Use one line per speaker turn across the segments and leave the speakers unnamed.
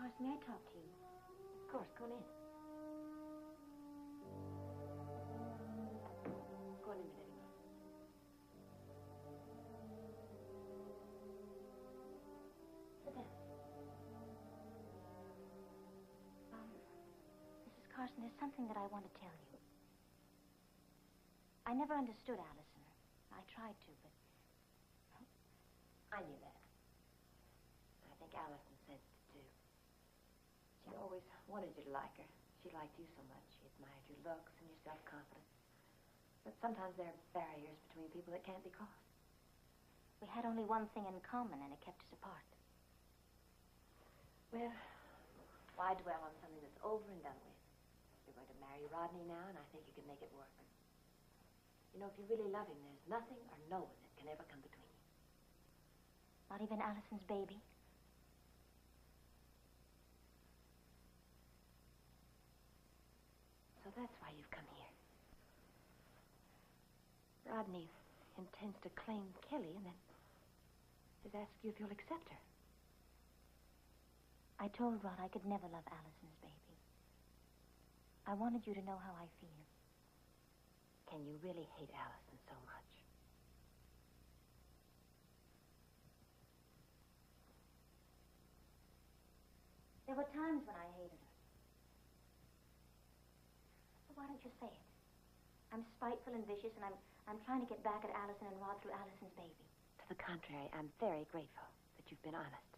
Carson, may I talk to you?
Of course, go on in. Go on in, Miss Eddie. Sit down.
Mrs. Carson, there's something that I want to tell you. I never understood Allison. I tried to, but...
I knew that. I think Allison sensed it, too. She always wanted you to like her. She liked you so much. She admired your looks and your self-confidence. But sometimes there are barriers between people that can't be crossed.
We had only one thing in common, and it kept us apart.
Well, why dwell on something that's over and done with? You're going to marry Rodney now, and I think you can make it work. You know, if you really love him, there's nothing or no one that can ever come between you.
Not even Allison's baby?
So that's why you've come here. Rodney intends to claim Kelly and then has asked you if you'll accept her.
I told Rod I could never love Allison's baby. I wanted you to know how I feel.
Can you really hate Allison so much?
There were times when I hated her. So why don't you say it? I'm spiteful and vicious, and I'm trying to get back at Allison and Rod through Allison's baby.
To the contrary, I'm very grateful that you've been honest.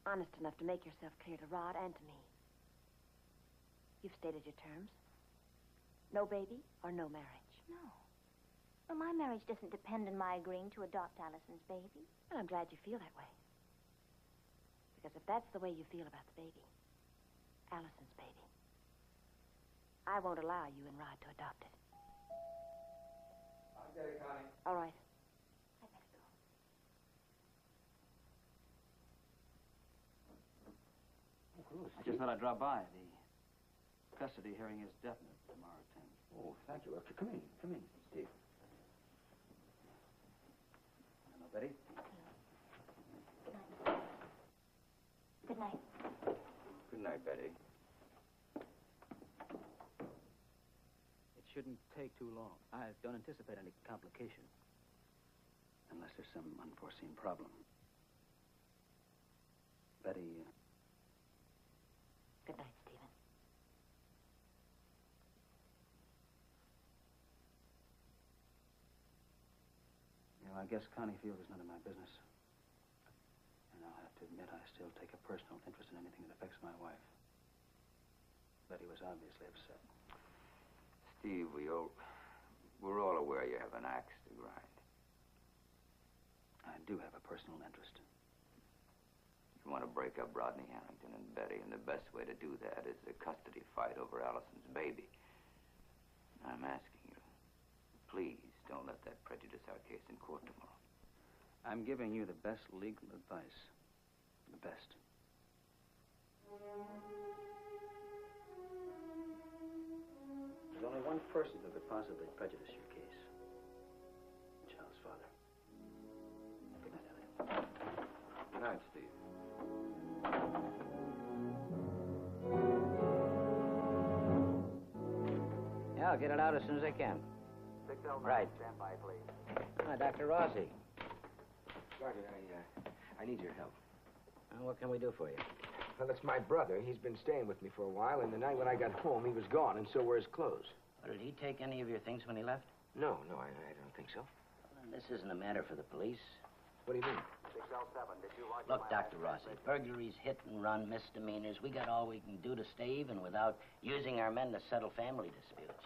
Honest enough to make yourself clear to Rod and to me. You've stated your terms. No baby or no marriage.
No. Well, my marriage doesn't depend on my agreeing to adopt Allison's baby.
Well, I'm glad you feel that way. Because if that's the way you feel about the baby, Allison's baby, I won't allow you and Rod to adopt it.
I'll get it, Connie.
All right.
I better go.
I just thought I'd drop by. The custody hearing is definite tomorrow at 10.
Oh, thank you. Come in. Come in, Steve.
Hello, Betty.
Good night.
Good night, Betty.
It shouldn't take too long. I don't anticipate any complication. Unless there's some unforeseen problem. Betty,
Good night, Stephen.
you know, I guess Connie feels it's none of my business. And I'll have to admit I still take a personal interest in anything that affects my wife. Betty was obviously upset.
Steve, we're all aware you have an axe to grind.
I do have a personal interest.
You want to break up Rodney Harrington and Betty, and the best way to do that is a custody fight over Allison's baby. I'm asking you, please don't let that prejudice our case in court tomorrow.
I'm giving you the best legal advice. The best. There's only one person who could possibly prejudice your case. The child's father. Good night, Elliot.
Good night, Steve.
Yeah, I'll get it out as soon as I can.
609,
Right.
stand by, please.
Hi, Dr. Rossi.
Sergeant, I need your help.
What can we do for you?
Well, it's my brother. He's been staying with me for a while, and the night when I got home, he was gone, and so were his clothes.
Well, did he take any of your things when he left?
No, I don't think so.
Well, this isn't a matter for the police.
What do you mean?
607, did you watch
Look, Dr. Rossi, burglaries, hit and run, misdemeanors, we got all we can do to stay even without using our men to settle family disputes.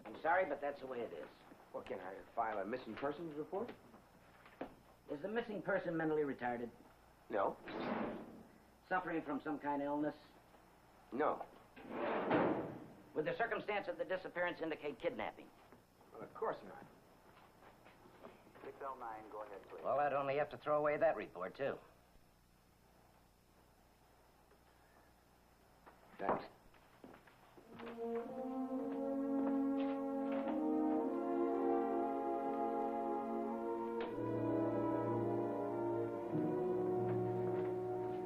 I'm sorry, but that's the way it is.
Well, can I file a missing persons report?
Is the missing person mentally retarded?
No.
Suffering from some kind of illness?
No.
Would the circumstance of the disappearance indicate kidnapping?
Well, of course not.
609, go ahead, please.
Well, I'd only have to throw away that report, too.
Thanks.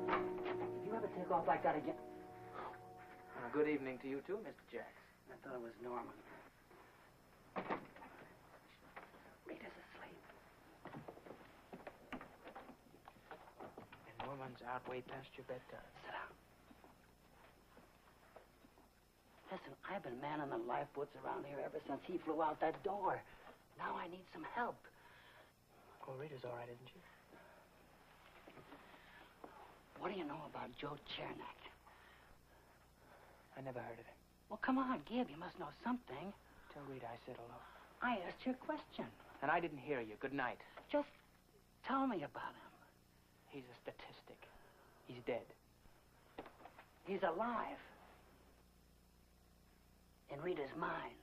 If you take off like that again.
Good evening to you, too, Mr. Jacks.
I thought it was Norman. Rita's asleep.
And Norman's out way past your bedtime.
Sit down. Listen, I've been manning the lifeboats around here ever since he flew out that door. Now I need some help.
Well, Rita's all right, isn't she?
What do you know about Joe Chernak?
I never heard of him.
Well, come on, Gib. You must know something.
Tell Rita I said hello.
I asked you a question.
And I didn't hear you. Good night.
Just tell me about him.
He's a statistic. He's dead.
He's alive. In Rita's mind.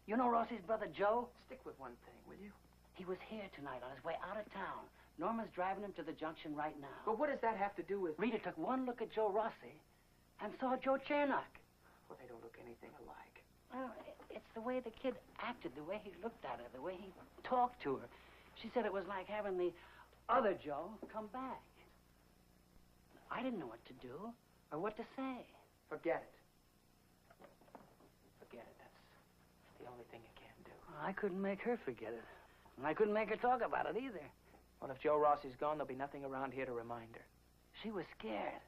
You know Rossi's brother, Joe?
Stick with one thing, will you?
He was here tonight on his way out of town. Norman's driving him to the junction right now.
But what does that have to do with...
Rita took one look at Joe Rossi and saw Joe Chernak.
Well, they don't look anything alike.
Well, it's the way the kid acted, the way he looked at her, the way he talked to her. She said it was like having the other Joe come back. I didn't know what to do or what to say.
Forget it. Forget it. That's the only thing you can do.
I couldn't make her forget it. And I couldn't make her talk about it either.
Well, if Joe Rossi's gone, there'll be nothing around here to remind her.
She was scared.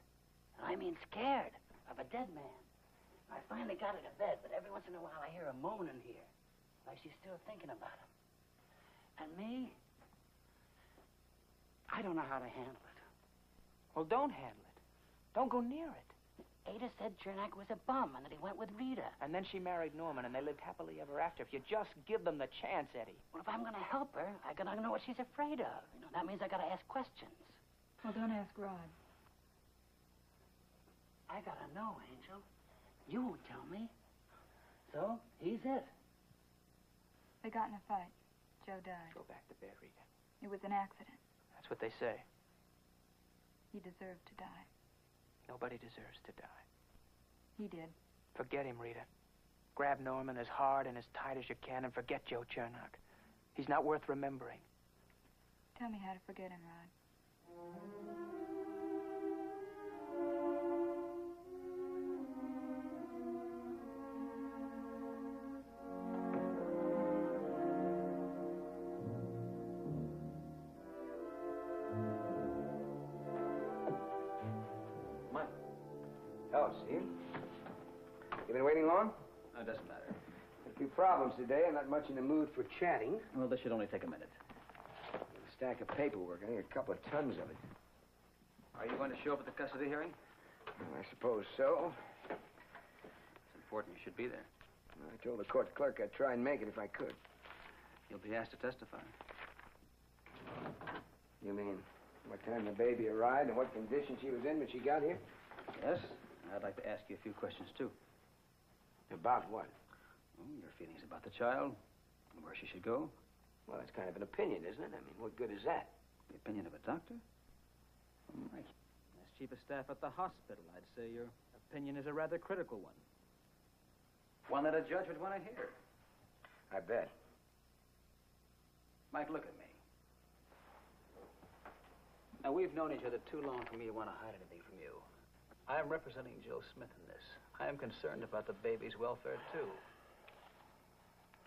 I mean scared of a dead man. I finally got her to bed, but every once in a while I hear her moaning here. Like she's still thinking about him. And me? I don't know how to handle it.
Well, don't handle it. Don't go near it.
Ada said Chernak was a bum and that he went with Rita.
And then she married Norman, and they lived happily ever after. If you just give them the chance, Eddie.
Well, if I'm going to help her, I got to know what she's afraid of. You know, that means I got to ask questions.
Well, don't ask Rod.
I got to know, Angel. You won't tell me. So, he's it.
They got in a fight. Joe died.
Go back to bed, Rita.
It was an accident.
That's what they say.
He deserved to die.
Nobody deserves to die.
He did.
Forget him, Rita. Grab Norman as hard and as tight as you can and forget Joe Chernak. He's not worth remembering.
Tell me how to forget him, Rod.
Hello, Steve. You been waiting long?
No, it doesn't matter.
A few problems today. I'm not much in the mood for chatting.
Well, this should only take a minute.
A stack of paperwork. I think a couple of tons of it.
Are you going to show up at the custody hearing?
Well, I suppose so.
It's important you should be there.
I told the court clerk I'd try and make it if I could.
You'll be asked to testify.
You mean what time the baby arrived and what condition she was in when she got here?
Yes? I'd like to ask you a few questions, too.
About what?
Well, your feelings about the child, and where she should go.
Well, that's kind of an opinion, isn't it? I mean, what good is that?
The opinion of a doctor? Oh, Mike. As chief of staff at the hospital, I'd say your opinion is a rather critical one. One that a judge would want to hear.
I bet.
Mike, look at me. Now, we've known each other too long for me to want to hide anything from you. I am representing Joe Smith in this. I am concerned about the baby's welfare, too.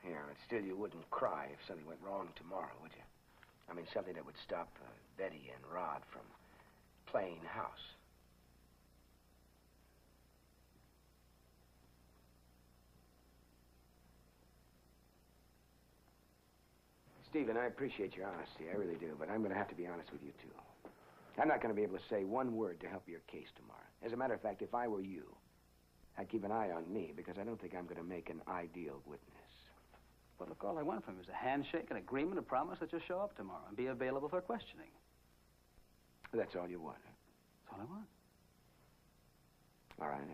Yeah, but still you wouldn't cry if something went wrong tomorrow, would you? I mean, something that would stop Betty and Rod from playing house. Stephen, I appreciate your honesty. I really do, but I'm going to have to be honest with you, too. I'm not going to be able to say one word to help your case tomorrow. As a matter of fact, if I were you, I'd keep an eye on me because I don't think I'm going to make an ideal witness.
But look, all I want from you is a handshake, an agreement, a promise that you'll show up tomorrow and be available for questioning.
That's all you want, huh?
That's all I want.
All right,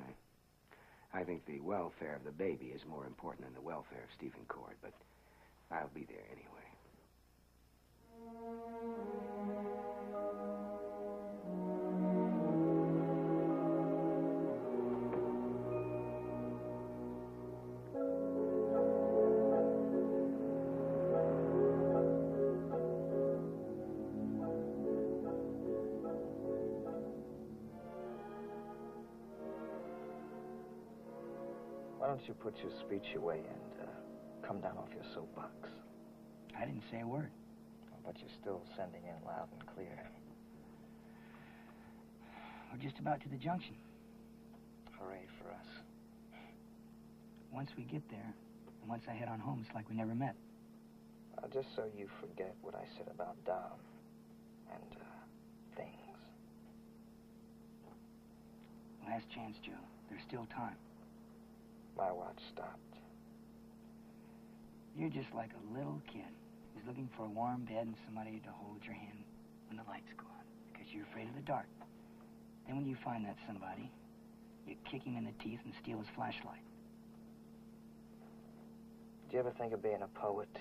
I think the welfare of the baby is more important than the welfare of Stephen Cord, but I'll be there anyway.
Why don't you put your speech away and come down off your soapbox?
I didn't say a word.
But you're still sending in loud and clear.
We're just about to the junction.
Hooray for us.
Once we get there, and once I head on home, it's like we never met.
Just so you forget what I said about Dom and, things.
Last chance, Joe. There's still time.
My watch stopped.
You're just like a little kid who's looking for a warm bed and somebody to hold your hand when the lights go on, because you're afraid of the dark. Then when you find that somebody, you kick him in the teeth and steal his flashlight.
Did you ever think of being a poet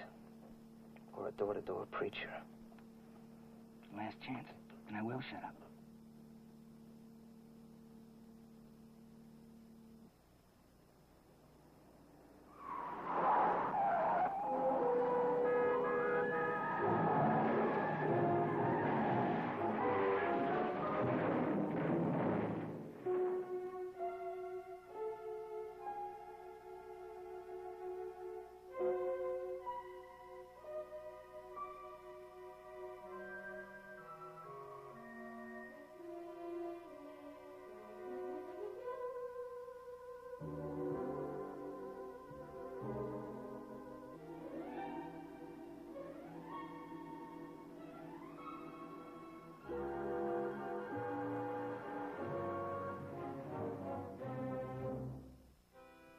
or a door-to-door preacher?
Last chance, and I will shut up.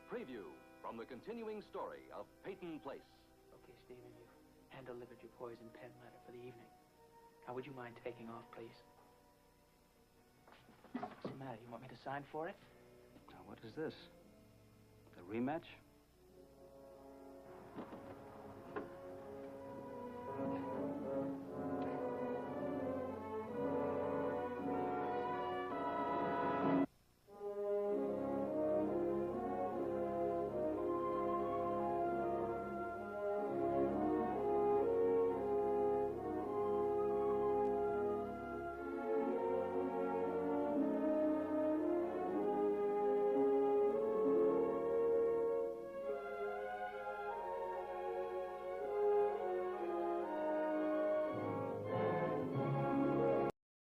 Preview from the continuing story of Peyton Place.
Okay, Stephen, you've hand-delivered your poison pen letter for the evening. Now, would you mind taking off, please? What's the matter? You want me to sign for it?
Now, what is this? A rematch?